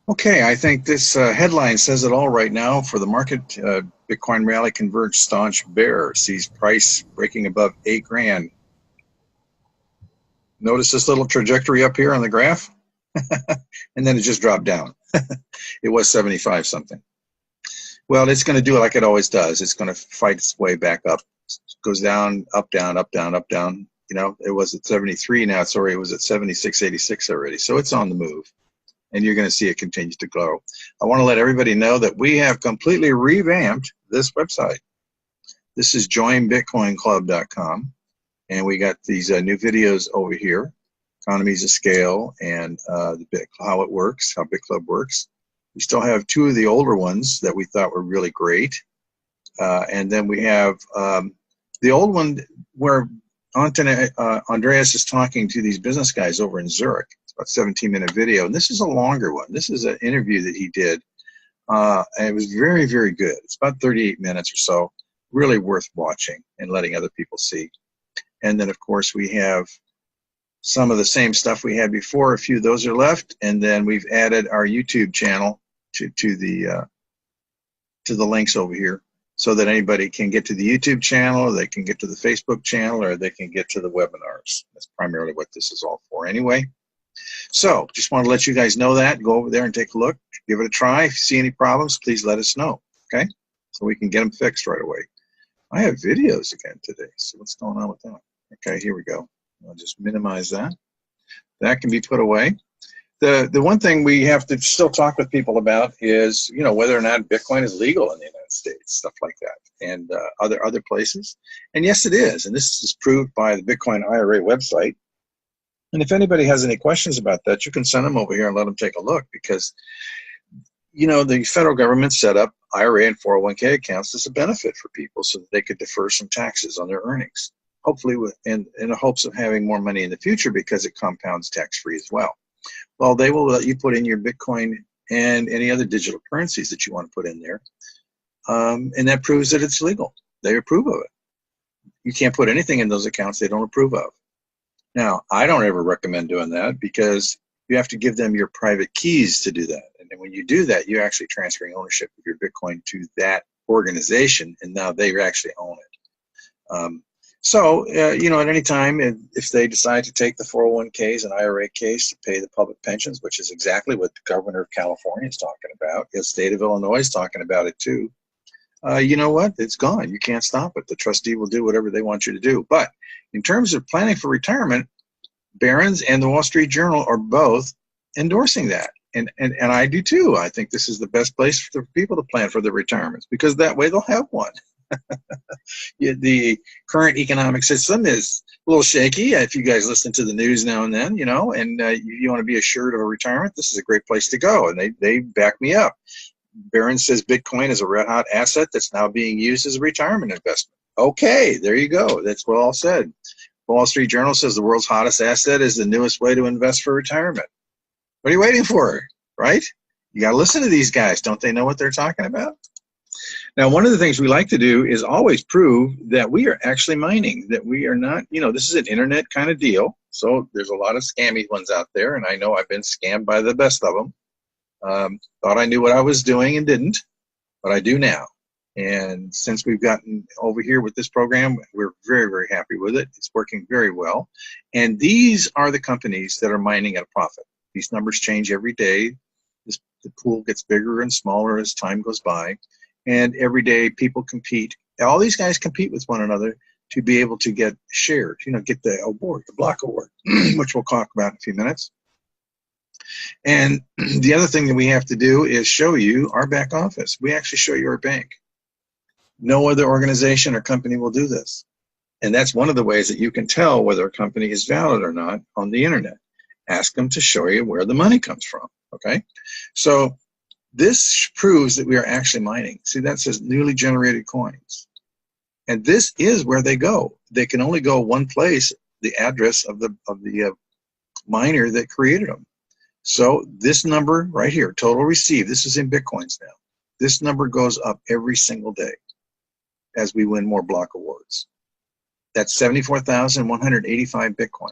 Okay, I think this headline says it all right now. For the market, Bitcoin rally converged staunch bear, sees price breaking above 8 grand. Notice this little trajectory up here on the graph? And then it just dropped down. It was 75 something. Well, it's going to do it like it always does. It's going to fight its way back up. It goes down, up, down, up, down, up, down. You know, it was at 73. Now it's already, it was at 76.86 already. So it's on the move. And you're going to see it continue to grow. I want to let everybody know that we have completely revamped this website. This is joinbitcoinclub.com, and we got these new videos over here, economies of scale, and how it works, how Bitclub works. We still have two of the older ones that we thought were really great, and then we have the old one where Andreas is talking to these business guys over in Zurich. About 17-minute video, and this is a longer one. This is an interview that he did, and it was very, very good. It's about 38 minutes or so, really worth watching and letting other people see. And then, of course, we have some of the same stuff we had before. A few of those are left, and then we've added our YouTube channel to the links over here, so that anybody can get to the YouTube channel, or they can get to the Facebook channel, or they can get to the webinars. That's primarily what this is all for anyway. So just want to let you guys know that. Go over there and take a look. Give it a try. If you see any problems, please let us know, okay? So we can get them fixed right away. I have videos again today, so what's going on with that? Okay, here we go. I'll just minimize that. That can be put away. The one thing we have to still talk with people about is, you know, whether or not Bitcoin is legal in the United States, stuff like that, and other places. And yes, it is, and this is proved by the Bitcoin IRA website. And if anybody has any questions about that, you can send them over here and let them take a look, because, you know, the federal government set up IRA and 401k accounts as a benefit for people so that they could defer some taxes on their earnings, hopefully in the hopes of having more money in the future, because it compounds tax-free as well. Well, they will let you put in your Bitcoin and any other digital currencies that you want to put in there, and that proves that it's legal. They approve of it. You can't put anything in those accounts they don't approve of. Now, I don't ever recommend doing that, because you have to give them your private keys to do that. And then when you do that, you're actually transferring ownership of your Bitcoin to that organization, and now they actually own it. You know, at any time, if they decide to take the 401ks and IRA case to pay the public pensions, which is exactly what the governor of California is talking about, the state of Illinois is talking about it too, you know what? It's gone. You can't stop it. The trustee will do whatever they want you to do. But in terms of planning for retirement, Barron's and the Wall Street Journal are both endorsing that. And I do too. I think this is the best place for people to plan for their retirements, because that way they'll have one. The current economic system is a little shaky. If you guys listen to the news now and then, you know, and you want to be assured of a retirement, this is a great place to go. And they back me up. Barron says Bitcoin is a red hot asset that's now being used as a retirement investment. Okay, there you go. That's well said. Wall Street Journal says the world's hottest asset is the newest way to invest for retirement. What are you waiting for, right? You got to listen to these guys. Don't they know what they're talking about? Now, one of the things we like to do is always prove that we are actually mining, that we are not, you know, this is an internet kind of deal. So there's a lot of scammy ones out there, and I know I've been scammed by the best of them. Thought I knew what I was doing and didn't, but I do now. And since we've gotten over here with this program, we're very, very happy with it. It's working very well. And these are the companies that are mining at a profit. These numbers change every day. The pool gets bigger and smaller as time goes by. And every day people compete. All these guys compete with one another to be able to get shared, you know, get the award, the block award, which we'll talk about in a few minutes. And the other thing that we have to do is show you our back office. We actually show you our bank. No other organization or company will do this. And that's one of the ways that you can tell whether a company is valid or not on the internet. Ask them to show you where the money comes from, okay? So this proves that we are actually mining. See, that says newly generated coins. And this is where they go. They can only go one place, the address of the miner that created them. So this number right here, total received, this is in Bitcoins now. This number goes up every single day as we win more block awards. That's 74,185 Bitcoin.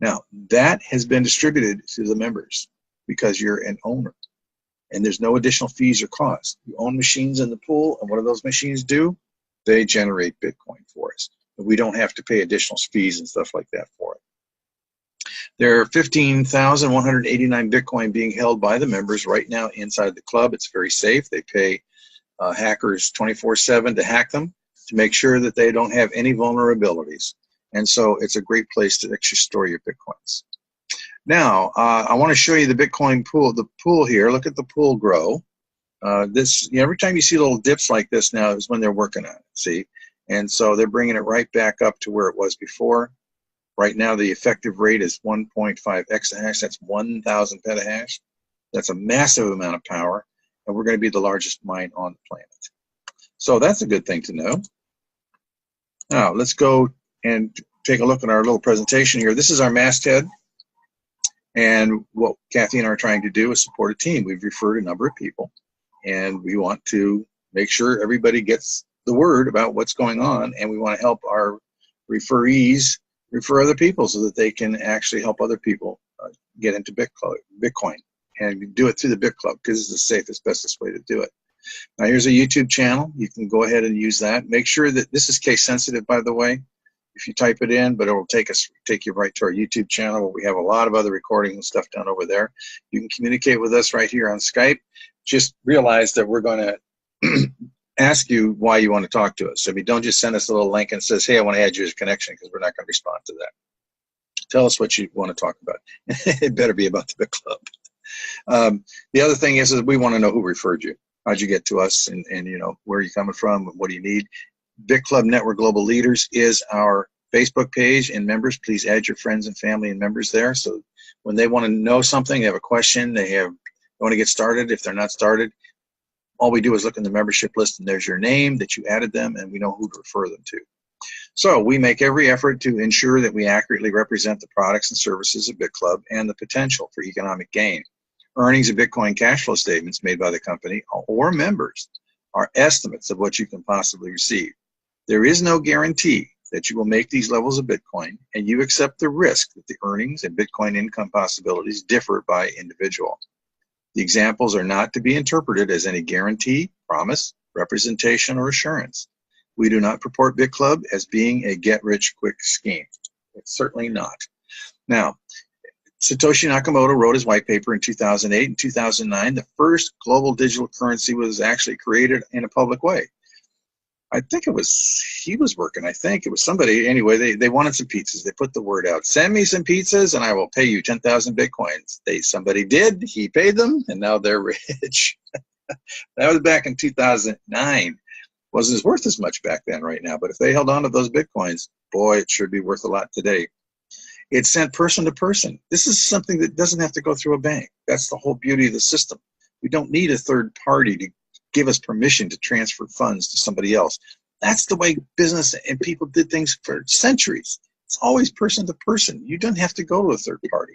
Now, that has been distributed to the members because you're an owner. and there's no additional fees or costs. You own machines in the pool, and what do those machines do? They generate Bitcoin for us. We don't have to pay additional fees and stuff like that for it. There are 15,189 Bitcoin being held by the members right now inside the club. It's very safe. They pay hackers 24/7 to hack them to make sure that they don't have any vulnerabilities. And so it's a great place to actually store your Bitcoins. Now, I want to show you the Bitcoin pool, the pool here. Look at the pool grow. Every time you see little dips like this now is when they're working on it, see? And so they're bringing it right back up to where it was before. Right now, the effective rate is 1.5 exahash. That's 1,000 petahash. That's a massive amount of power, and we're going to be the largest mine on the planet. So that's a good thing to know. Now, let's go and take a look at our little presentation here. This is our masthead, and what Kathy and I are trying to do is support a team. We've referred a number of people, and we want to make sure everybody gets the word about what's going on, and we want to help our referees refer other people so that they can actually help other people get into Bitcoin, and do it through the Bitclub because it's the safest, bestest way to do it. Now here's a YouTube channel. You can go ahead and use that. Make sure that this is case sensitive, by the way, if you type it in, but it will take you right to our YouTube channel where we have a lot of other recordings and stuff done over there. You can communicate with us right here on Skype. Just realize that we're going to ask you why you want to talk to us. So don't just send us a little link and says, hey, I want to add you as a connection, because we're not going to respond to that. Tell us what you want to talk about. It better be about the Bitclub. The other thing is we want to know who referred you. How'd you get to us, and where are you coming from, what do you need? Bitclub Network Global Leaders is our Facebook page, and members, please add your friends and family and members there. So when they want to know something, they have a question, they want to get started, if they're not started, all we do is look in the membership list, and there's your name that you added them, and we know who to refer them to. So we make every effort to ensure that we accurately represent the products and services of Bitclub and the potential for economic gain. Earnings and Bitcoin cash flow statements made by the company or members are estimates of what you can possibly receive. There is no guarantee that you will make these levels of Bitcoin, and you accept the risk that the earnings and Bitcoin income possibilities differ by individual. The examples are not to be interpreted as any guarantee, promise, representation, or assurance. We do not purport Bitclub as being a get-rich-quick scheme. It's certainly not. Now, Satoshi Nakamoto wrote his white paper in 2008 and 2009. The first global digital currency was actually created in a public way. I think he was working. I think it was somebody. Anyway, they wanted some pizzas. They put the word out. Send me some pizzas and I will pay you 10,000 Bitcoins. Somebody did. He paid them, and now they're rich. That was back in 2009. Wasn't worth as much back then right now, but if they held on to those Bitcoins, boy, it should be worth a lot today. It's sent person to person. This is something that doesn't have to go through a bank. That's the whole beauty of the system. We don't need a third party to give us permission to transfer funds to somebody else. That's the way business and people did things for centuries. It's always person to person. You don't have to go to a third party.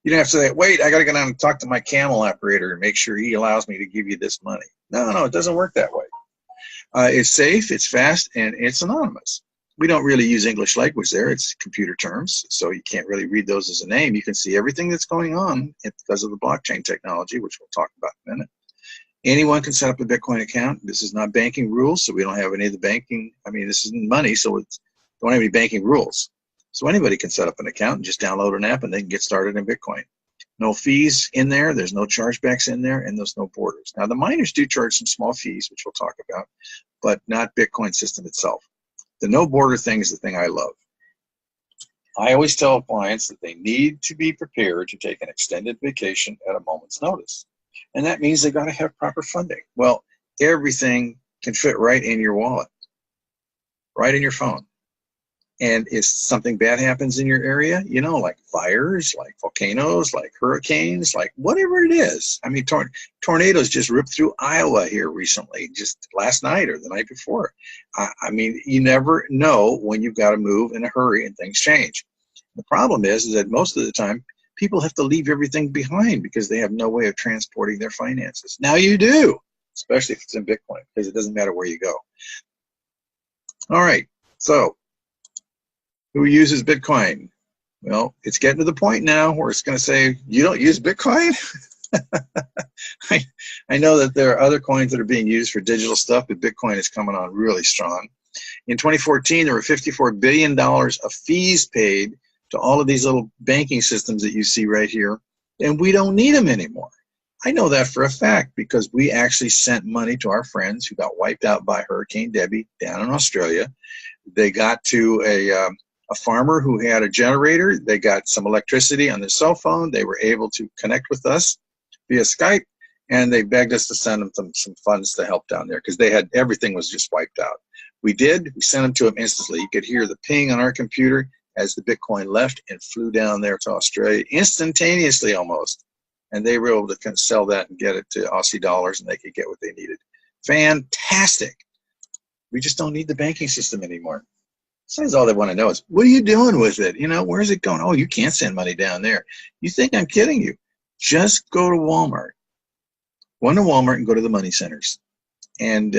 You don't have to say, wait, I got to go down and talk to my camel operator and make sure he allows me to give you this money. No, it doesn't work that way. It's safe, it's fast, and it's anonymous. We don't really use English language there. It's computer terms, so you can't really read those as a name. You can see everything that's going on because of the blockchain technology, which we'll talk about in a minute. Anyone can set up a Bitcoin account. This is not banking rules, so we don't have any of the banking. This isn't money, so we don't have any banking rules. So anybody can set up an account and just download an app, and they can get started in Bitcoin. No fees in there. There's no chargebacks in there, and there's no borders. Now, the miners do charge some small fees, which we'll talk about, but not Bitcoin system itself. The no border thing is the thing I love. I always tell clients that they need to be prepared to take an extended vacation at a moment's notice. And that means they got to have proper funding. Well, everything can fit right in your wallet, right in your phone. And if something bad happens in your area, like fires, like volcanoes, like hurricanes, like whatever it is. Tornadoes just ripped through Iowa here recently, just last night or the night before. You never know when you've got to move in a hurry and things change. The problem is that most of the time, people have to leave everything behind because they have no way of transporting their finances. Now you do, especially if it's in Bitcoin, because it doesn't matter where you go. All right, so who uses Bitcoin? Well, it's getting to the point now where it's going to say, you don't use Bitcoin? I, I know that there are other coins that are being used for digital stuff, but Bitcoin is coming on really strong. In 2014, there were $54 billion of fees paid to all of these little banking systems that you see right here, and we don't need them anymore. I know that for a fact because we actually sent money to our friends who got wiped out by Hurricane Debbie down in Australia. They got to a farmer who had a generator. They got some electricity on their cell phone. They were able to connect with us via Skype, and they begged us to send them some funds to help down there because they had everything was just wiped out. We did. We sent them to them instantly. You could hear the ping on our computer as the Bitcoin left and flew down there to Australia instantaneously almost. And they were able to kind of sell that and get it to Aussie dollars, and they could get what they needed. Fantastic. We just don't need the banking system anymore. Besides, all they want to know is, what are you doing with it? You know, where's it going? Oh, you can't send money down there. You think I'm kidding you? Just go to Walmart. Go to Walmart and go to the money centers. And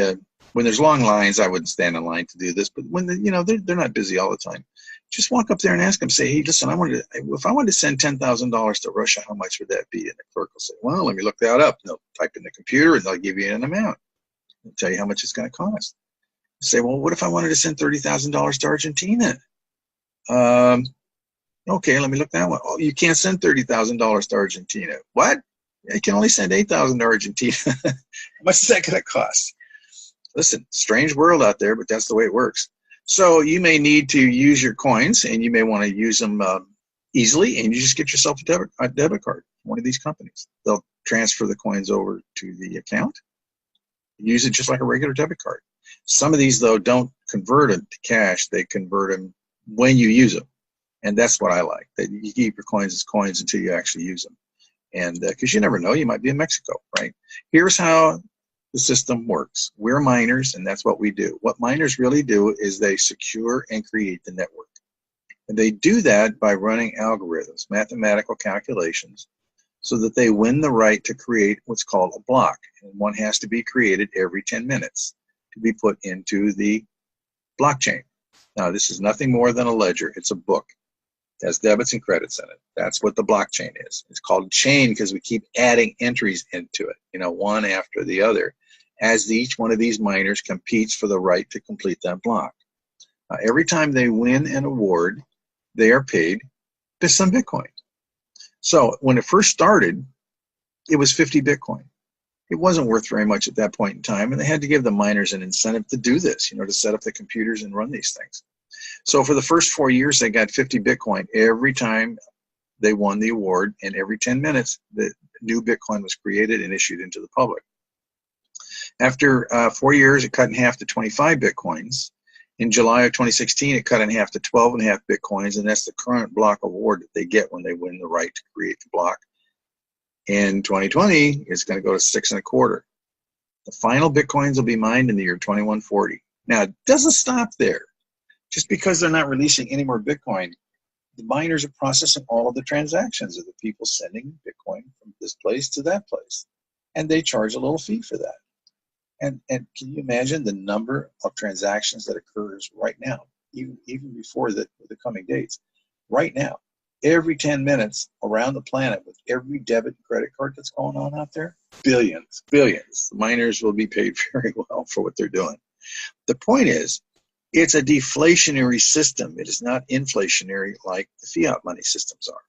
when there's long lines, I wouldn't stand in line to do this. But when they're not busy all the time, just walk up there and ask them. Say, hey, listen, if I wanted to send $10,000 to Russia, how much would that be? And the clerk will say, well, let me look that up. And they'll type in the computer and they'll give you an amount. They'll tell you how much it's going to cost. You say, well, what if I wanted to send $30,000 to Argentina? Okay, let me look that one. Oh, you can't send $30,000 to Argentina. What? I can only send $8,000 to Argentina. How much is that going to cost? Listen, strange world out there, but that's the way it works. So you may need to use your coins, and you may want to use them easily, and you just get yourself a debit card from one of these companies. They'll transfer the coins over to the account. Use it just like a regular debit card. Some of these, though, don't convert them to cash. They convert them when you use them, and that's what I like. That you keep your coins as coins until you actually use them. And because you never know, you might be in Mexico, right? Here's how the system works. We're miners, and that's what we do. What miners really do is they secure and create the network. And they do that by running algorithms, mathematical calculations, so that they win the right to create what's called a block. And one has to be created every 10 minutes to be put into the blockchain. Now, this is nothing more than a ledger. It's a book. It has debits and credits in it. That's what the blockchain is. It's called a chain because we keep adding entries into it, one after the other, as each one of these miners competes for the right to complete that block. Every time they win an award, they are paid some Bitcoin. So when it first started, it was 50 Bitcoin. It wasn't worth very much at that point in time, and they had to give the miners an incentive to do this, to set up the computers and run these things. So for the first 4 years, they got 50 Bitcoin every time they won the award, and every 10 minutes, the new Bitcoin was created and issued into the public. After 4 years, it cut in half to 25 Bitcoins. In July of 2016, it cut in half to 12.5 Bitcoins, and that's the current block award that they get when they win the right to create the block. In 2020, it's going to go to 6.25. The final Bitcoins will be mined in the year 2140. Now, it doesn't stop there. Just because they're not releasing any more Bitcoin, the miners are processing all of the transactions of the people sending Bitcoin from this place to that place. And they charge a little fee for that. And can you imagine the number of transactions that occurs right now, even before the coming dates? Right now, every 10 minutes around the planet with every debit and credit card that's going on out there, billions. The miners will be paid very well for what they're doing. The point is, it's a deflationary system. It is not inflationary like the fiat money systems are.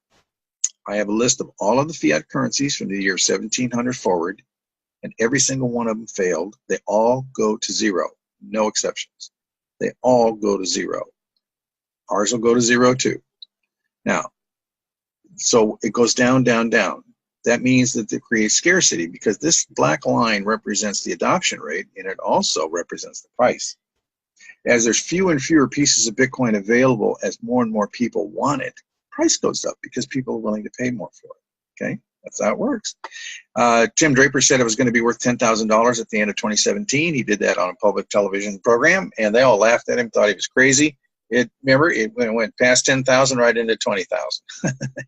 I have a list of all of the fiat currencies from the year 1700 forward, and every single one of them failed. They all go to zero, no exceptions. They all go to zero. Ours will go to zero too. Now, so it goes down, down, down. That means that it creates scarcity because this black line represents the adoption rate, and it also represents the price. As there's fewer and fewer pieces of Bitcoin available, as more and more people want it, price goes up because people are willing to pay more for it. Okay, that's how it works. Tim Draper said it was going to be worth $10,000 at the end of 2017. He did that on a public television program, and they all laughed at him, thought he was crazy. Remember, it went past 10,000 right into 20,000.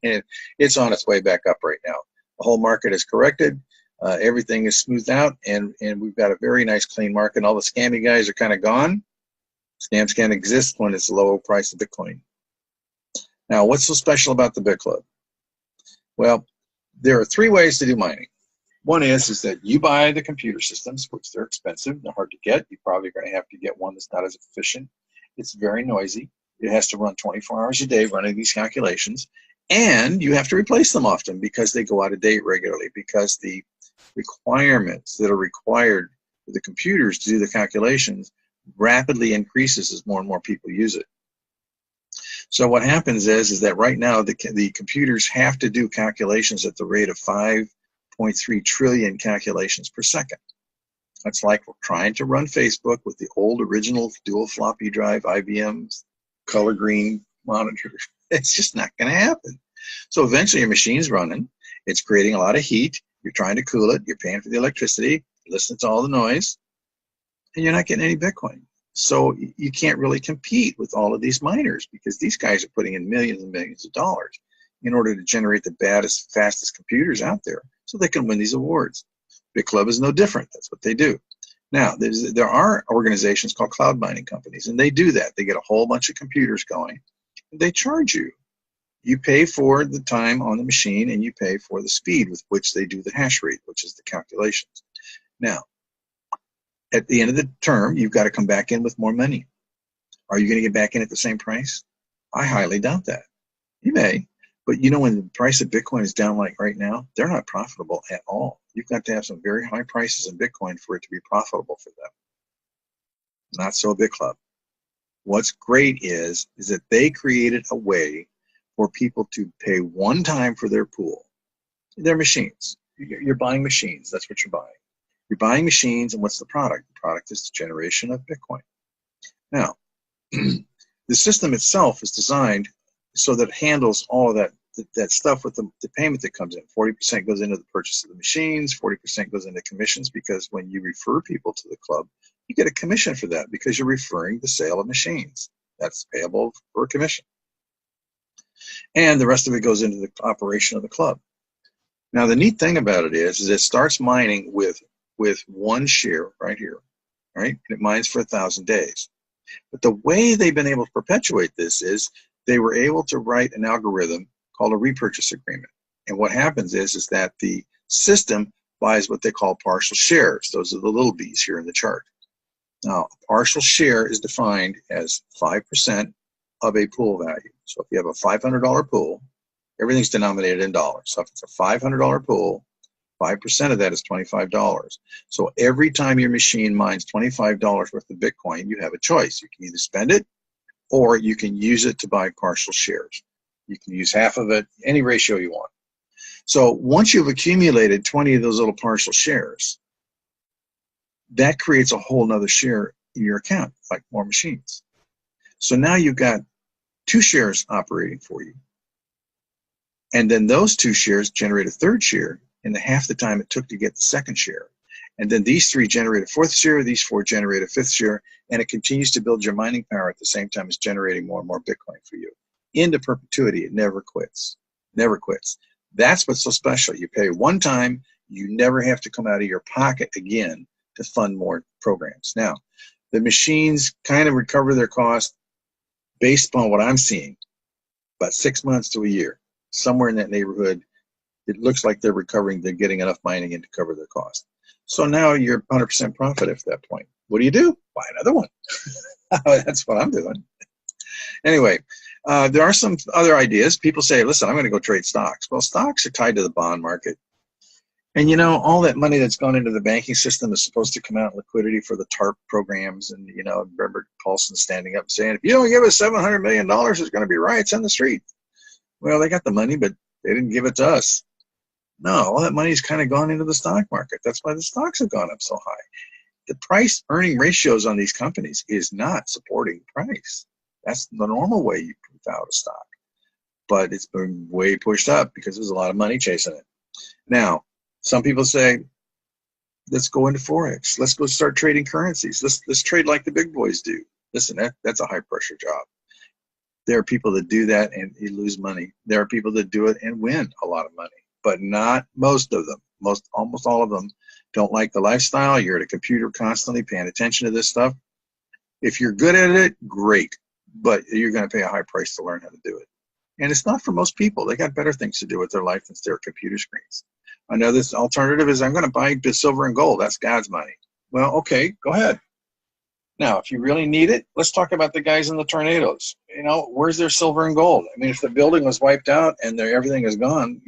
And it's on its way back up right now. The whole market is corrected. Everything is smoothed out, and we've got a very nice, clean market. All the scammy guys are kind of gone. Scams can't exist when it's the low price of Bitcoin. Now, what's so special about the BitClub? Well, There are three ways to do mining. One is that you buy the computer systems, which they're expensive, they're hard to get. You're probably going to have to get one that's not as efficient. It's very noisy. It has to run 24 hours a day running these calculations. And you have to replace them often because they go out of date regularly, because the requirements that are required for the computers to do the calculations rapidly increases as more and more people use it. So what happens is that right now the computers have to do calculations at the rate of 5.3 trillion calculations per second. That's like we're trying to run Facebook with the old original dual floppy drive IBM's color green monitor. It's just not going to happen. So eventually your machine's running. It's creating a lot of heat. You're trying to cool it. You're paying for the electricity. Listening to all the noise. And you're not getting any Bitcoin. So you can't really compete with all of these miners because these guys are putting in millions and millions of dollars in order to generate the baddest, fastest computers out there so they can win these awards. Bitclub is no different. That's what they do. Now, there are organizations called cloud mining companies, and they do that. They get a whole bunch of computers going, and they charge you. You pay for the time on the machine, and you pay for the speed with which they do the hash rate, which is the calculations. Now, at the end of the term, you've got to come back in with more money. Are you going to get back in at the same price? I highly doubt that. You may, but you know when the price of Bitcoin is down like right now, they're not profitable at all. You've got to have some very high prices in Bitcoin for it to be profitable for them. Not so Bitclub. What's great is that they created a way for people to pay one time for their pool. Their machines. You're buying machines. That's what you're buying. You're buying machines, and what's the product? The product is the generation of Bitcoin. Now, the system itself is designed so that it handles all of that stuff with the payment that comes in. 40% goes into the purchase of the machines, 40% goes into commissions, because when you refer people to the club, you get a commission for that because you're referring the sale of machines. That's payable for a commission. And the rest of it goes into the operation of the club. Now, the neat thing about it is it starts mining with one share right here, right? And it mines for 1,000 days. But the way they've been able to perpetuate this is they were able to write an algorithm called a repurchase agreement. And what happens is that the system buys what they call partial shares. Those are the little b's here in the chart. Now, a partial share is defined as 5% of a pool value. So if you have a $500 pool, everything's denominated in dollars. So if it's a $500 pool, 5% of that is $25. So every time your machine mines $25 worth of Bitcoin, you have a choice. You can either spend it or you can use it to buy partial shares. You can use half of it, any ratio you want. So once you've accumulated 20 of those little partial shares, that creates a whole nother share in your account, like more machines. So now you've got 2 shares operating for you. And then those 2 shares generate a 3rd share in the half the time it took to get the 2nd share. And then these 3 generate a 4th share, these 4 generate a 5th share, and it continues to build your mining power at the same time as generating more and more Bitcoin for you. Into perpetuity, it never quits. Never quits. That's what's so special. You pay one time, you never have to come out of your pocket again to fund more programs. Now, the machines kind of recover their cost based upon what I'm seeing, about 6 months to a year, somewhere in that neighborhood. It looks like they're recovering, they're getting enough mining in to cover their cost. So now you're 100% profit at that point. What do? Buy another one. That's what I'm doing. Anyway, there are some other ideas. People say, listen, I'm going to go trade stocks. Well, stocks are tied to the bond market. And you know, all that money that's gone into the banking system is supposed to come out in liquidity for the TARP programs. And, you know, remember Paulson standing up saying, if you don't give us $700 million, there's going to be riots on the street. Well, they got the money, but they didn't give it to us. No, all that money's kind of gone into the stock market. That's why the stocks have gone up so high. The price-earning ratios on these companies is not supporting price. That's the normal way you prove out a stock. But it's been way pushed up because there's a lot of money chasing it. Now, some people say, let's go into Forex. Let's go start trading currencies. Let's trade like the big boys do. Listen, that's a high-pressure job. There are people that do that and you lose money. There are people that do it and win a lot of money, but not most of them. Almost all of them don't like the lifestyle. You're at a computer constantly paying attention to this stuff. If you're good at it, great, but you're going to pay a high price to learn how to do it. And it's not for most people. They got better things to do with their life than stare at computer screens. Another alternative is, I'm going to buy silver and gold. That's God's money. Well, okay, go ahead. Now, if you really need it, let's talk about the guys in the tornadoes. Where's their silver and gold? I mean, if the building was wiped out and everything is gone,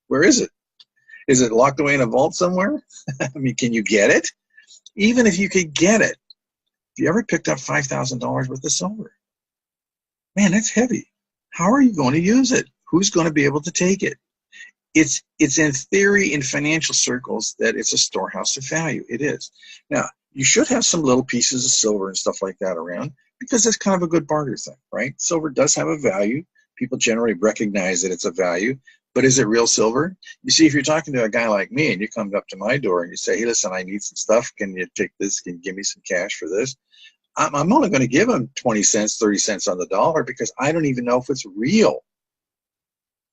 where is it? Is it locked away in a vault somewhere? I mean, can you get it? Even if you could get it, if you ever picked up $5,000 worth of silver, man, that's heavy. How are you going to use it? Who's going to be able to take it? It's in theory in financial circles that it's a storehouse of value. It is. Now, you should have some little pieces of silver and stuff like that around, because that's kind of a good barter thing, right? Silver does have a value. People generally recognize that it's a value, but is it real silver? You see, if you're talking to a guy like me and you come up to my door and you say, hey, listen, I need some stuff. Can you take this? Can you give me some cash for this? I'm only going to give him 20 cents, 30 cents on the dollar, because I don't even know if it's real.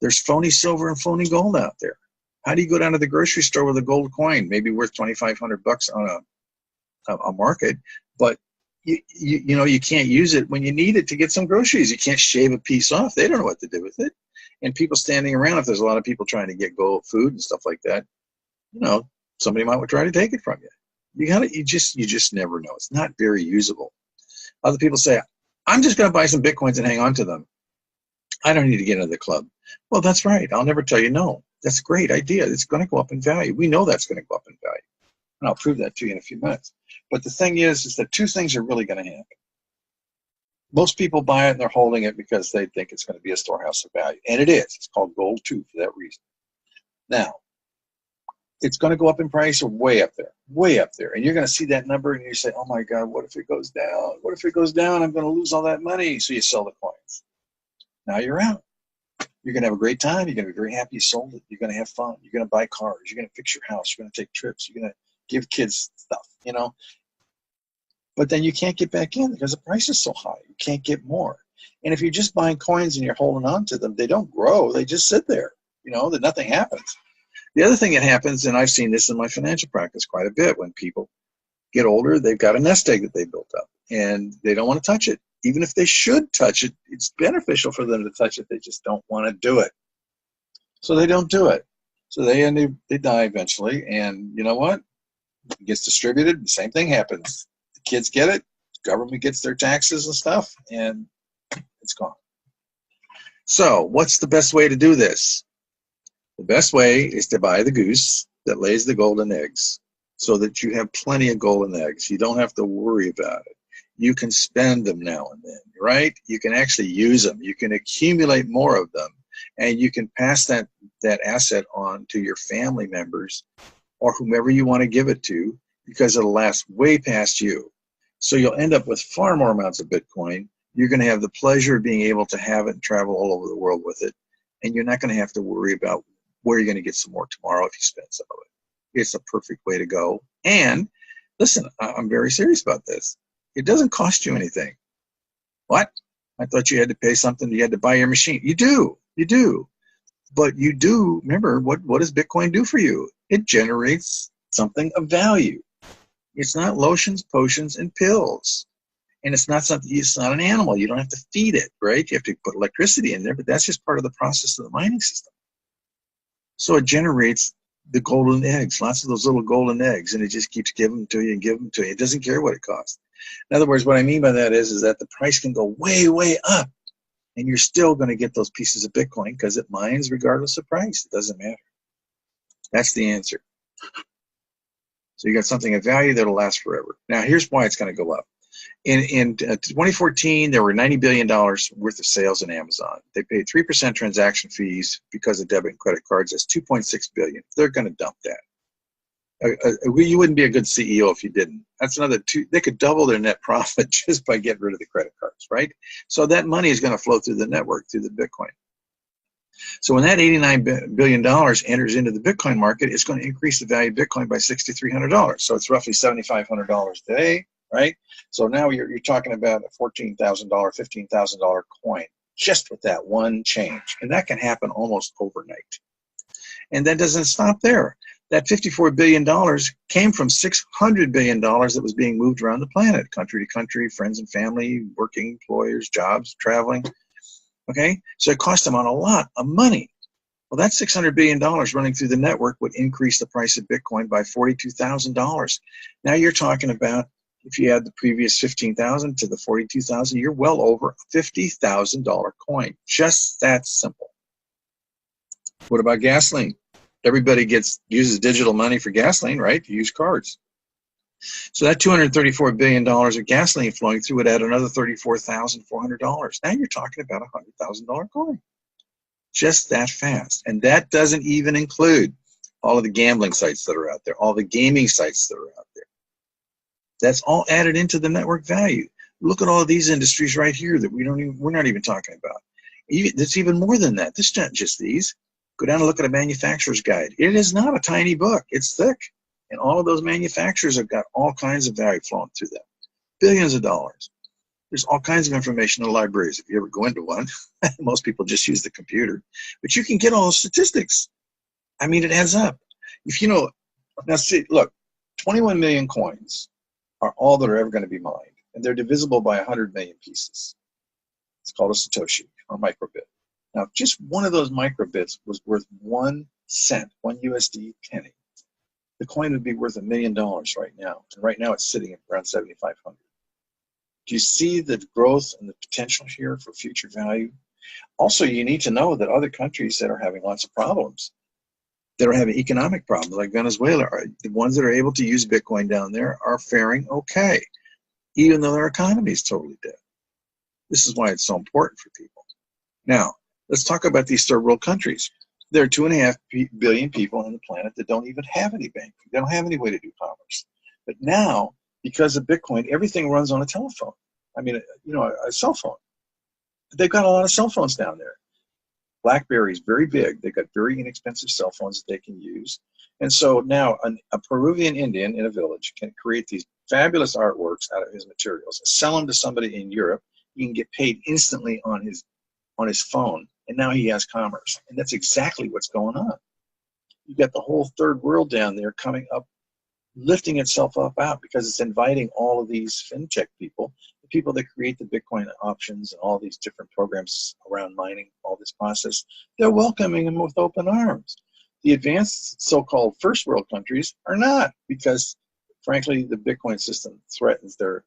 There's phony silver and phony gold out there. How do you go down to the grocery store with a gold coin, maybe worth $2,500 on a market, but you can't use it when you need it to get some groceries? You can't shave a piece off. They don't know what to do with it. And people standing around, if there's a lot of people trying to get gold food and stuff like that, somebody might try to take it from you. You just never know. It's not very usable. Other people say, I'm just going to buy some Bitcoins and hang on to them. I don't need to get into the club. Well, that's right. I'll never tell you no. That's a great idea. It's going to go up in value. We know that's going to go up in value. And I'll prove that to you in a few minutes. But the thing is that two things are really going to happen. Most people buy it and they're holding it because they think it's going to be a storehouse of value. And it is. It's called gold too for that reason. Now, it's going to go up in price or way up there, way up there. And you're going to see that number and you say, oh my God, what if it goes down? What if it goes down? I'm going to lose all that money. So you sell the coins. Now you're out. You're going to have a great time. You're going to be very happy you sold it. You're going to have fun. You're going to buy cars. You're going to fix your house. You're going to take trips. You're going to give kids stuff, But then you can't get back in because the price is so high. You can't get more. And if you're just buying coins and you're holding on to them, they don't grow. They just sit there, that nothing happens. The other thing that happens, and I've seen this in my financial practice quite a bit, when people get older, they've got a nest egg that they built up and they don't want to touch it. Even if they should touch it, it's beneficial for them to touch it. They just don't want to do it. So they don't do it. So they die eventually. And you know what? It gets distributed. The same thing happens. The kids get it. The government gets their taxes and stuff, and it's gone. So what's the best way to do this? The best way is to buy the goose that lays the golden eggs so that you have plenty of golden eggs. You don't have to worry about it. You can spend them now and then, right? You can actually use them. You can accumulate more of them, and you can pass that asset on to your family members or whomever you want to give it to, because it'll last way past you. So you'll end up with far more amounts of Bitcoin. You're going to have the pleasure of being able to have it and travel all over the world with it, and you're not going to have to worry about where you're going to get some more tomorrow if you spend some of it. It's a perfect way to go. And listen, I'm very serious about this. It doesn't cost you anything. What? I thought you had to pay something. You had to buy your machine. You do. But you do, remember, what does Bitcoin do for you? It generates something of value. It's not lotions, potions, and pills. And it's not an animal. You don't have to feed it, right? You have to put electricity in there, but that's just part of the process of the mining system. So it generates the golden eggs, lots of those little golden eggs, and it just keeps giving them to you and giving them to you. It doesn't care what it costs. In other words, what I mean by that is that the price can go way, way up, and you're still going to get those pieces of Bitcoin because it mines regardless of price. It doesn't matter. That's the answer. So you got something of value that'll last forever. Now, here's why it's going to go up. In 2014, there were $90 billion worth of sales in Amazon. They paid 3% transaction fees because of debit and credit cards. That's $2.6 billion. They're going to dump that. You wouldn't be a good CEO if you didn't. That's another two. They could double their net profit just by getting rid of the credit cards, right? So that money is going to flow through the network, through the Bitcoin. So when that $89 billion enters into the Bitcoin market, it's going to increase the value of Bitcoin by $6,300. So it's roughly $7,500 today, right? So now you're talking about a $14,000, $15,000 coin just with that one change. And that can happen almost overnight. And that doesn't stop there. That $54 billion came from $600 billion that was being moved around the planet, country to country, friends and family, working employers, jobs, traveling. Okay, so it cost them a lot of money. Well, that $600 billion running through the network would increase the price of Bitcoin by $42,000. Now you're talking about, if you add the previous 15,000 to the 42,000, you're well over a $50,000 coin. Just that simple. What about gasoline? Everybody uses digital money for gasoline, right? To use cards. So that $234 billion of gasoline flowing through would add another $34,400. Now you're talking about a $100,000 coin. Just that fast. And that doesn't even include all of the gambling sites that are out there, all the gaming sites that are out there. That's all added into the network value. Look at all of these industries right here that we're not even talking about. It's even more than that. This is not just these. Go down and look at a manufacturer's guide. It is not a tiny book. It's thick. And all of those manufacturers have got all kinds of value flowing through them. Billions of dollars. There's all kinds of information in the libraries. If you ever go into one, most people just use the computer. But you can get all the statistics. I mean, it adds up. If you know, now see, look, 21 million coins are all that are ever going to be mined. And they're divisible by 100 million pieces. It's called a Satoshi, or microbit. Now, just one of those microbits was worth 1 cent, 1 USD penny. The coin would be worth $1 million right now. And right now it's sitting at around 7,500. Do you see the growth and the potential here for future value? Also, you need to know that other countries that are having lots of problems, that are having economic problems, like Venezuela, the ones that are able to use Bitcoin down there are faring okay, even though their economy is totally dead. This is why it's so important for people. Now, let's talk about these third world countries. There are 2.5 billion people on the planet that don't even have any banking. They don't have any way to do commerce. But now, because of Bitcoin, everything runs on a telephone. I mean, a cell phone. They've got a lot of cell phones down there. BlackBerry is very big. They've got very inexpensive cell phones that they can use. And so now a Peruvian Indian in a village can create these fabulous artworks out of his materials, sell them to somebody in Europe. He can get paid instantly on his phone, and now he has commerce. And that's exactly what's going on. You've got the whole third world down there coming up, lifting itself up out because it's inviting all of these fintech people, the people that create the Bitcoin options and all these different programs around mining, all this process. They're welcoming them with open arms. The advanced so-called first world countries are not, because frankly, the Bitcoin system threatens them.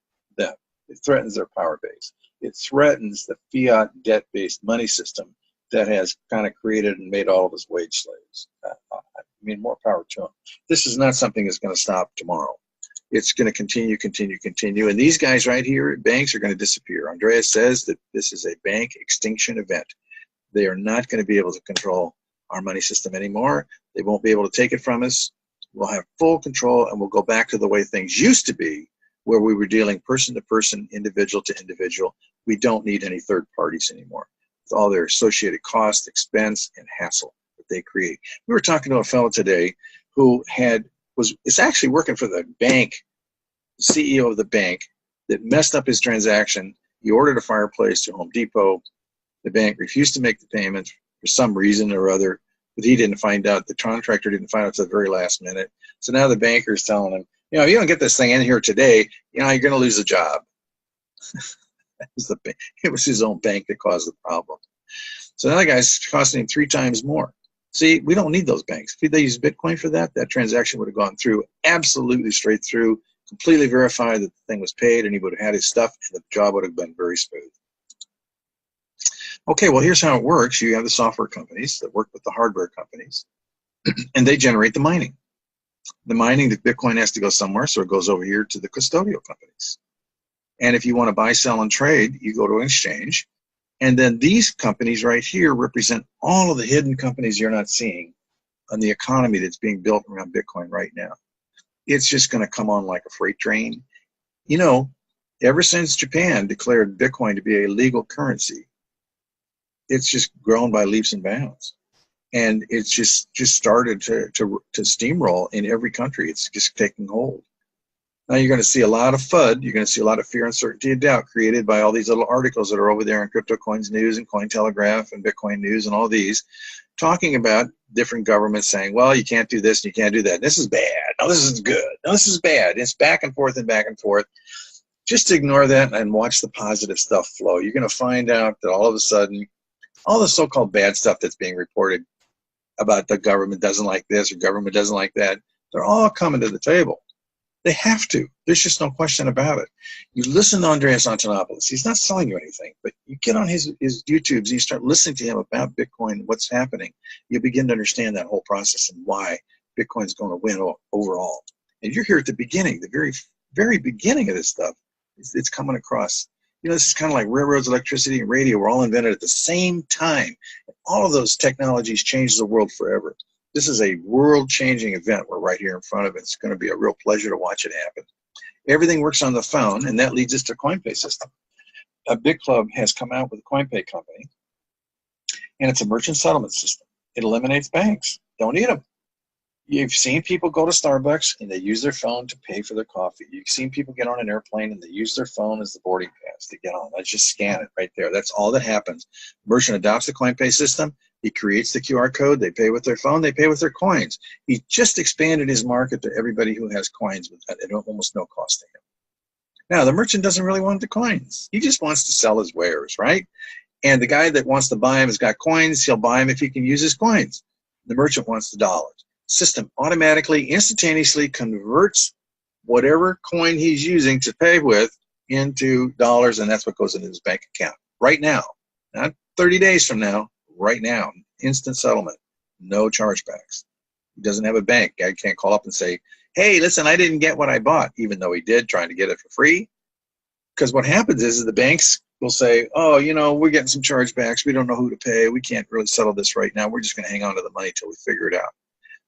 It threatens their power base. It threatens the fiat debt-based money system that has kind of created and made all of us wage slaves. I mean, more power to them. This is not something that's going to stop tomorrow. It's going to continue. And these guys right here, banks, are going to disappear. Andreas says that this is a bank extinction event. They are not going to be able to control our money system anymore. They won't be able to take it from us. We'll have full control, and we'll go back to the way things used to be, where we were dealing person to person, individual to individual. We don't need any third parties anymore, with all their associated cost, expense, and hassle that they create. We were talking to a fellow today who is actually working for the bank, CEO of the bank, that messed up his transaction. He ordered a fireplace to Home Depot. The bank refused to make the payment for some reason or other, but he didn't find out. The contractor didn't find out to the very last minute. So now the banker is telling him, if you don't get this thing in here today, you're going to lose a job. It was his own bank that caused the problem. So now the guy's costing him 3 times more. See, we don't need those banks. If they used Bitcoin for that, that transaction would have gone through absolutely straight through, completely verified that the thing was paid, and he would have had his stuff, and the job would have been very smooth. Okay, well, here's how it works. You have the software companies that work with the hardware companies, and they generate the mining. The mining, the Bitcoin has to go somewhere, so it goes over here to the custodial companies. And if you want to buy, sell, and trade, you go to an exchange. And then these companies right here represent all of the hidden companies you're not seeing on the economy that's being built around Bitcoin right now. It's just going to come on like a freight train. Ever since Japan declared Bitcoin to be a legal currency, it's just grown by leaps and bounds. And it's just started to steamroll in every country. It's just taking hold. Now you're going to see a lot of FUD. You're going to see a lot of fear, uncertainty, and doubt created by all these little articles that are over there in Crypto Coins News and Cointelegraph and Bitcoin News and all these, talking about different governments saying, well, you can't do this and you can't do that. This is bad. No, this is good. No, this is bad. It's back and forth and back and forth. Just ignore that and watch the positive stuff flow. You're going to find out that all of a sudden all the so-called bad stuff that's being reported about the government doesn't like this or government doesn't like that, they're all coming to the table. They have to. There's just no question about it. You listen to Andreas Antonopoulos. He's not selling you anything, but you get on his YouTubes and you start listening to him about Bitcoin, what's happening. You begin to understand that whole process and why Bitcoin's going to win overall. And you're here at the beginning, the very, very beginning of this stuff. It's coming across. You know, this is kind of like railroads, electricity, and radio were all invented at the same time. All of those technologies changed the world forever. This is a world-changing event. We're right here in front of it. It's going to be a real pleasure to watch it happen. Everything works on the phone, and that leads us to CoinPay system. Bitclub has come out with a CoinPay company, and it's a merchant settlement system. It eliminates banks. Don't need them. You've seen people go to Starbucks and they use their phone to pay for their coffee. You've seen people get on an airplane and they use their phone as the boarding pass to get on. Let's just scan it right there. That's all that happens. Merchant adopts the CoinPay system. He creates the QR code. They pay with their phone. They pay with their coins. He just expanded his market to everybody who has coins at almost no cost to him. Now, the merchant doesn't really want the coins. He just wants to sell his wares, right? And the guy that wants to buy him has got coins. He'll buy him if he can use his coins. The merchant wants the dollars. System automatically, instantaneously converts whatever coin he's using to pay with into dollars, and that's what goes into his bank account right now. Not 30 days from now, right now. Instant settlement, no chargebacks. He doesn't have a bank. Guy can't call up and say, hey, listen, I didn't get what I bought, even though he did, trying to get it for free. Because what happens is the banks will say, oh, you know, we're getting some chargebacks. We don't know who to pay. We can't really settle this right now. We're just going to hang on to the money till we figure it out.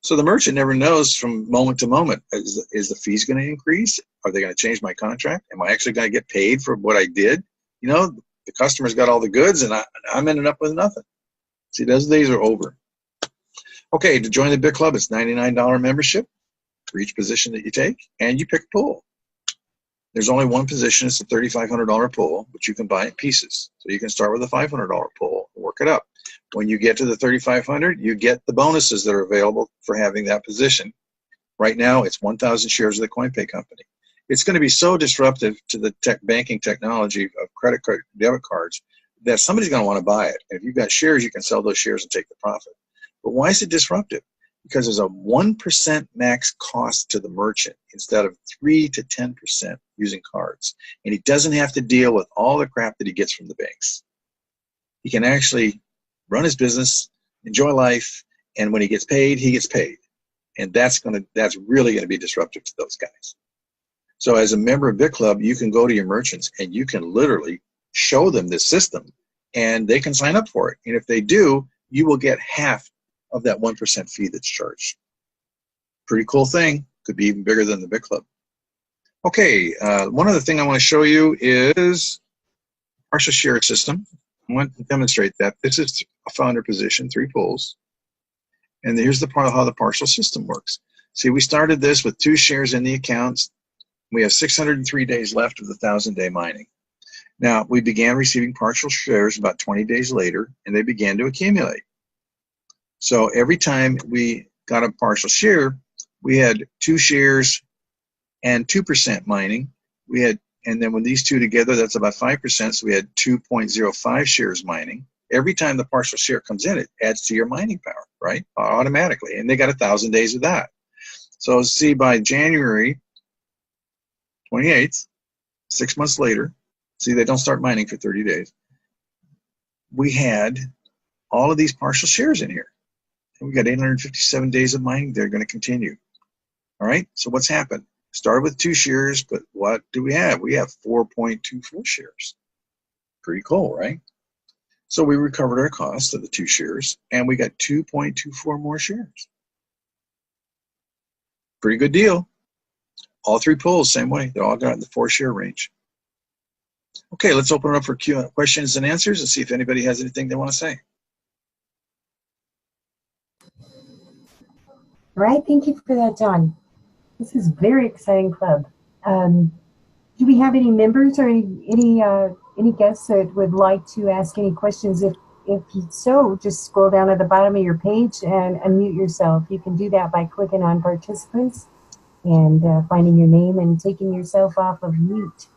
So the merchant never knows from moment to moment, is the fees going to increase? Are they going to change my contract? Am I actually going to get paid for what I did? You know, the customer's got all the goods and I'm ending up with nothing. See, those days are over. Okay, to join the Bitclub, it's $99 membership for each position that you take, and you pick a pool. There's only one position. It's a $3,500 pool, but you can buy in pieces. So you can start with a $500 pool and work it up. When you get to the $3,500, you get the bonuses that are available for having that position. Right now, it's 1,000 shares of the CoinPay company. It's going to be so disruptive to the banking technology of credit card, debit cards, that somebody's going to want to buy it. And if you've got shares, you can sell those shares and take the profit. But why is it disruptive? Because there's a 1% max cost to the merchant instead of 3 to 10% using cards. And he doesn't have to deal with all the crap that he gets from the banks. He can actually run his business, enjoy life, and when he gets paid, he gets paid. And that's really going to be disruptive to those guys. So as a member of Bitclub, you can go to your merchants and you can literally show them this system and they can sign up for it. And if they do, you will get half of that 1% fee that's charged. Pretty cool thing. Could be even bigger than the Bitclub. Okay, one other thing I want to show you is partial share system. I want to demonstrate that. This is a founder position, 3 pools. And here's the part of how the partial system works. See, we started this with 2 shares in the accounts. We have 603 days left of the 1,000-day mining. Now, we began receiving partial shares about 20 days later, and they began to accumulate. So every time we got a partial share, we had 2 shares and 2% mining. And then when these two together, that's about 5%. So we had 2.05 shares mining. Every time the partial share comes in, it adds to your mining power, right? Automatically. And they got 1,000 days of that. So see, by January 28th, 6 months later, see, they don't start mining for 30 days. We had all of these partial shares in here. And we got 857 days of mining. They're going to continue. All right. So what's happened? Started with 2 shares, but what do we have? We have 4.24 shares. Pretty cool, right? So we recovered our cost of the 2 shares, and we got 2.24 more shares. Pretty good deal. All 3 pools, same way. They all got in the 4-share range. Okay, let's open it up for questions and answers and see if anybody has anything they want to say. All right, thank you for that, John. This is a very exciting club. Do we have any members or any guests that would like to ask any questions? If so, just scroll down at the bottom of your page and unmute yourself. You can do that by clicking on participants and finding your name and taking yourself off of mute.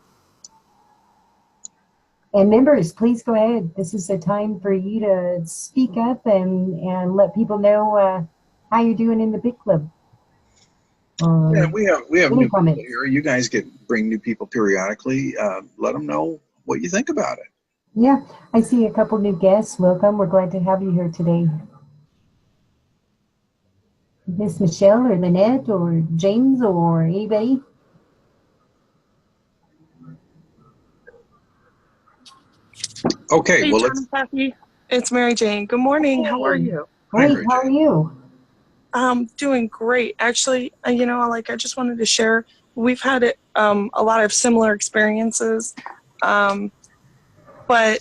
And members, please go ahead. This is a time for you to speak up and let people know how you're doing in the Big Club. Yeah, we have Any new people comments? here. You guys bring new people periodically. Let them know what you think about it. Yeah, I see a couple new guests. Welcome. We're glad to have you here today. Miss Michelle or Lynette or James or anybody? Okay, Hey, well John let's. and Kathy. It's Mary Jane. Good morning. How are Hey, you? Hi, great. Mary How are Jane. you? Doing great. Actually, I just wanted to share. We've had a lot of similar experiences, um, but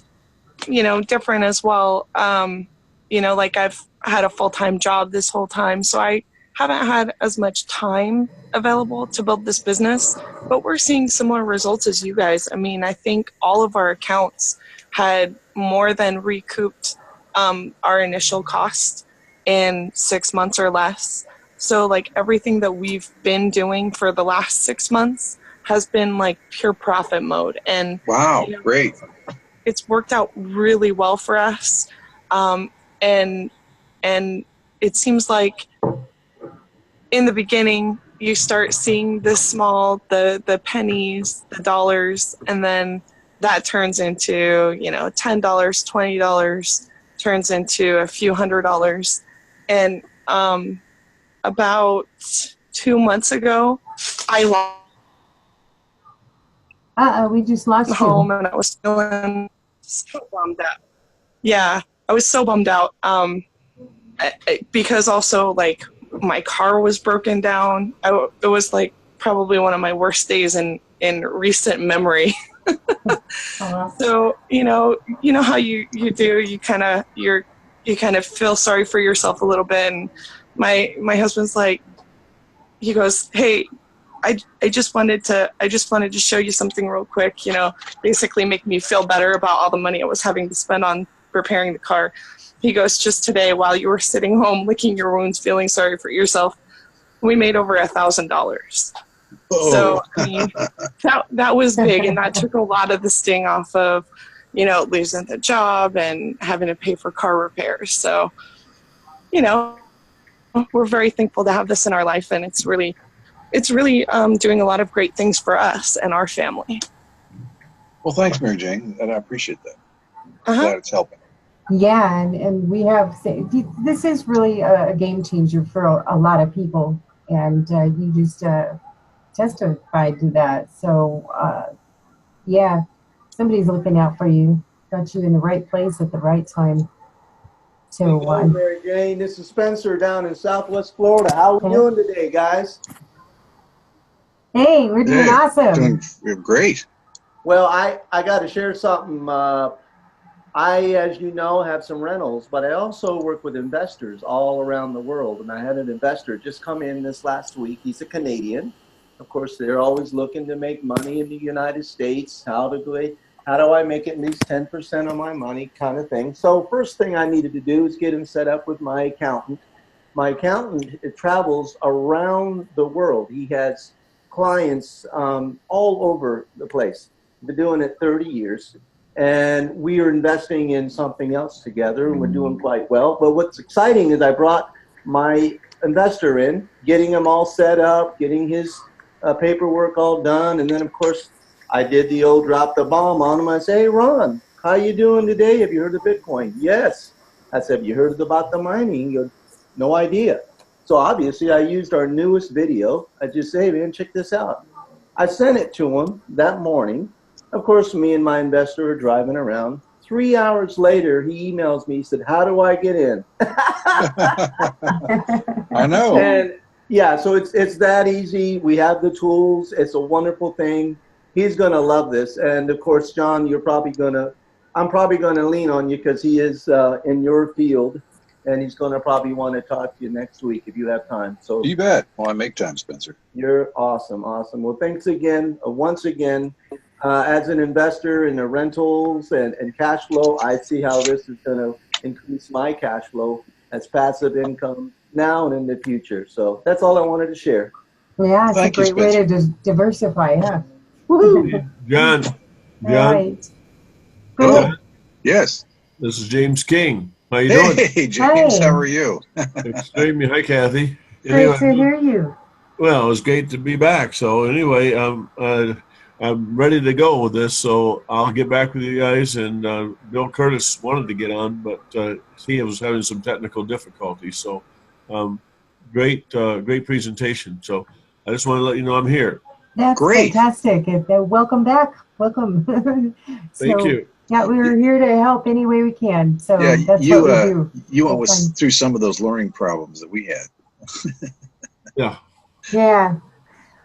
different as well. Like I've had a full-time job this whole time, so I haven't had as much time available to build this business, but we're seeing similar results as you guys. I mean, I think all of our accounts had more than recouped our initial cost in 6 months or less. So like everything that we've been doing for the last 6 months has been like pure profit mode. And Wow, great. it's worked out really well for us. Um, and and it seems like in the beginning you start seeing the pennies, the dollars, and then that turns into $10, $20, turns into a few $100s. And about 2 months ago I lost We just lost home you. and I was feeling so bummed out. Yeah, I was so bummed out. Because also like my car was broken down. It was like probably one of my worst days in recent memory. So how you do, you kind of feel sorry for yourself a little bit. And my husband's like, he goes, hey, I just wanted to show you something real quick, basically make me feel better about all the money I was having to spend on repairing the car. He goes, just today while you were sitting home licking your wounds, feeling sorry for yourself, we made over $1,000. Oh, So I mean, that was big, and that took a lot of the sting off of, losing the job and having to pay for car repairs. So, you know, we're very thankful to have this in our life, and it's really doing a lot of great things for us and our family. well, thanks, Mary Jane. And I appreciate that. Uh-huh. Glad it's helping. Yeah, and we have this is really a game changer for a lot of people, and you just testified to that. So yeah, somebody's looking out for you. Got you in the right place at the right time. We So go, Mary Jane. This is Spencer down in Southwest Florida. How we doing today, guys? hey, we're doing Hey, awesome. doing great. Well, I got to share something. I, as you know, have some rentals, but I also work with investors all around the world. And I had an investor just come in this last week. He's a Canadian. Of course, they're always looking to make money in the United States. How do I make at least 10% of my money, kind of thing. So first thing I needed to do is get him set up with my accountant. My accountant travels around the world. He has clients all over the place. Been doing it 30 years. And we are investing in something else together, and we're doing quite well. But what's exciting is I brought my investor in, getting him all set up, getting his paperwork all done, and then of course I did the old drop the bomb on him. I say, hey, Ron, how you doing today? Have you heard of Bitcoin? Yes. I said, have you heard about the mining? He goes, no idea. So obviously I used our newest video. I just say, hey, man, check this out. I sent it to him that morning. Of course, me and my investor are driving around. 3 hours later, he emails me. He said, how do I get in? I know. And yeah, so it's that easy. We have the tools. It's a wonderful thing. He's going to love this. And of course, John, I'm probably going to lean on you because he is in your field, and he's going to probably want to talk to you next week if you have time. So You bet. Well, I make time, Spencer. you're awesome. Awesome. Well, thanks again. Once again, as an investor in the rentals and cash flow, I see how this is going to increase my cash flow as passive income now and in the future. So that's all I wanted to share. Yeah, it's a Thank you, great way Spencer. to diversify, huh? Woohoo! John, All right. Go Oh, ahead. yes. This is James King. How you doing? Hey, James, Hi. how are you? Extremely. Hi, Kathy. Great to Anyway, hear you. well, it was great to be back. So anyway, I'm ready to go with this. So I'll get back with you guys. And Bill Curtis wanted to get on, but he was having some technical difficulties. So great presentation. So I just want to let you know I'm here. That's Great. fantastic. Welcome back. Welcome. Thank So, you. yeah, we're here to help any way we can. So Yeah, that's what we do. you went That's fine. through some of those learning problems that we had. Yeah. Yeah.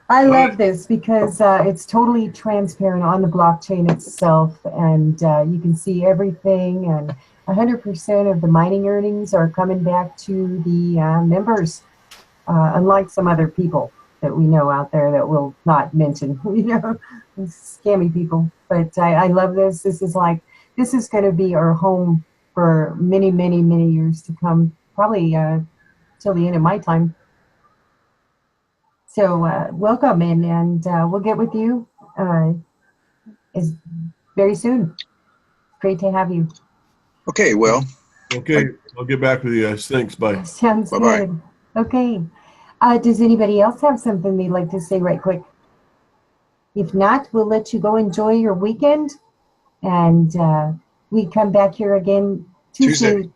I All love right. this because it's totally transparent on the blockchain itself, and you can see everything, and 100% of the mining earnings are coming back to the members, unlike some other people that we know out there that we'll not mention, scammy people. But I love this. This is going to be our home for many, many, many years to come, probably till the end of my time. So welcome, and we'll get with you very soon. Great to have you. Okay, well, Okay. I'll get back with you guys. Thanks. Bye. Sounds Bye-bye. good. Okay. Does anybody else have something they'd like to say right quick? If not, we'll let you go enjoy your weekend, and we come back here again Tuesday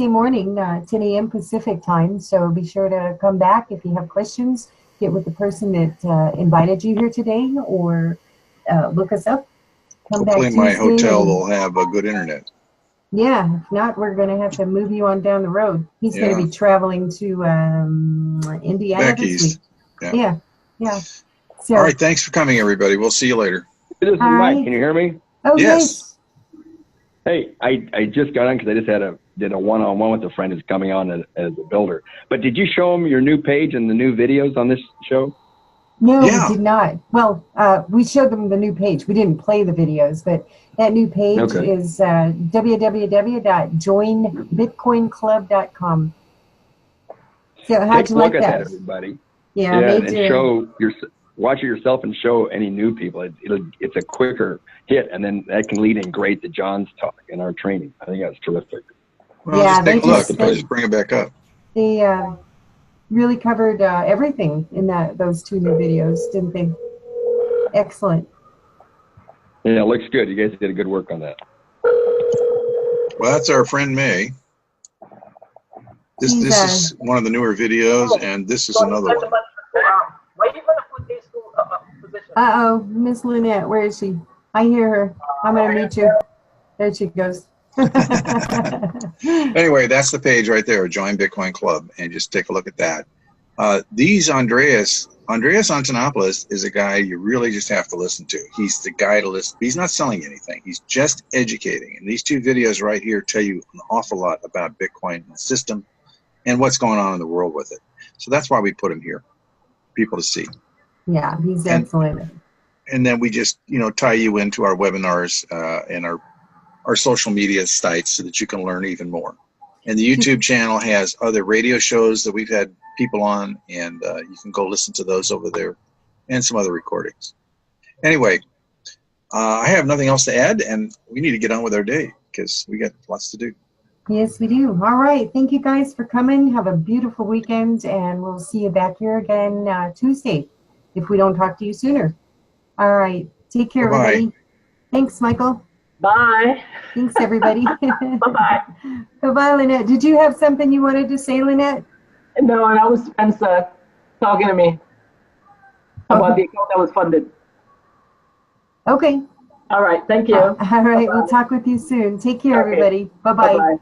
morning, 10 a.m. Pacific time. So be sure to come back if you have questions. Get with the person that invited you here today, or look us up. Come hopefully back my Tuesday. hotel will have a good internet. Yeah, if not, we're going to have to move you on down the road. He's going to be traveling to Indiana Back this east. week. Yeah. Yeah. So, All right, thanks for coming, everybody. We'll see you later. This is All Mike. right. Can you hear me? Oh, Yes. Hey, I just got on because I just did a one-on-one with a friend who's coming on as a builder. But did you show him your new page and the new videos on this show? No, Yeah. we did not. Well, we showed them the new page. We didn't play the videos, but that new page is www.joinbitcoinclub.com. So how'd Take you a look like at that? that, everybody. Yeah, and watch it yourself and show any new people. It's a quicker hit, and then that can lead in great to John's talk and our training. I think that's terrific. Well, Yeah, just take a look. they Just bring it back up. They really covered everything in those two new videos, didn't they? Excellent. Yeah, it looks good. You guys did a good work on that. Well, that's our friend May. This is one of the newer videos, and this is another one. Why are you going to put these two positions? Uh-oh, Miss Lynette, where is she? I hear her. I'm going to mute you. There she goes. Anyway, that's the page right there, Join Bitcoin Club, and just take a look at that. Andreas Antonopoulos is a guy you really just have to listen to. He's the guy to listen. He's not selling anything. He's just educating. And these two videos right here tell you an awful lot about Bitcoin and the system and what's going on in the world with it. So that's why we put him here, people to see. Yeah, he's excellent. And then we just, tie you into our webinars and our social media sites so that you can learn even more. And the YouTube channel has other radio shows that we've had people on, and you can go listen to those over there and some other recordings. Anyway, I have nothing else to add, and we need to get on with our day because we got lots to do. Yes, we do. All right. Thank you guys for coming. Have a beautiful weekend, and we'll see you back here again Tuesday if we don't talk to you sooner. All right. Take care, Bye-bye. everybody. Thanks, Michael. Bye. Thanks, everybody. Bye-bye. Bye-bye, Lynette. Did you have something you wanted to say, Lynette? No, that was Spencer talking to me about the account that was funded. Okay. All right. Thank you. All right. We'll talk with you soon. Take care, everybody. Bye-bye. Bye-bye.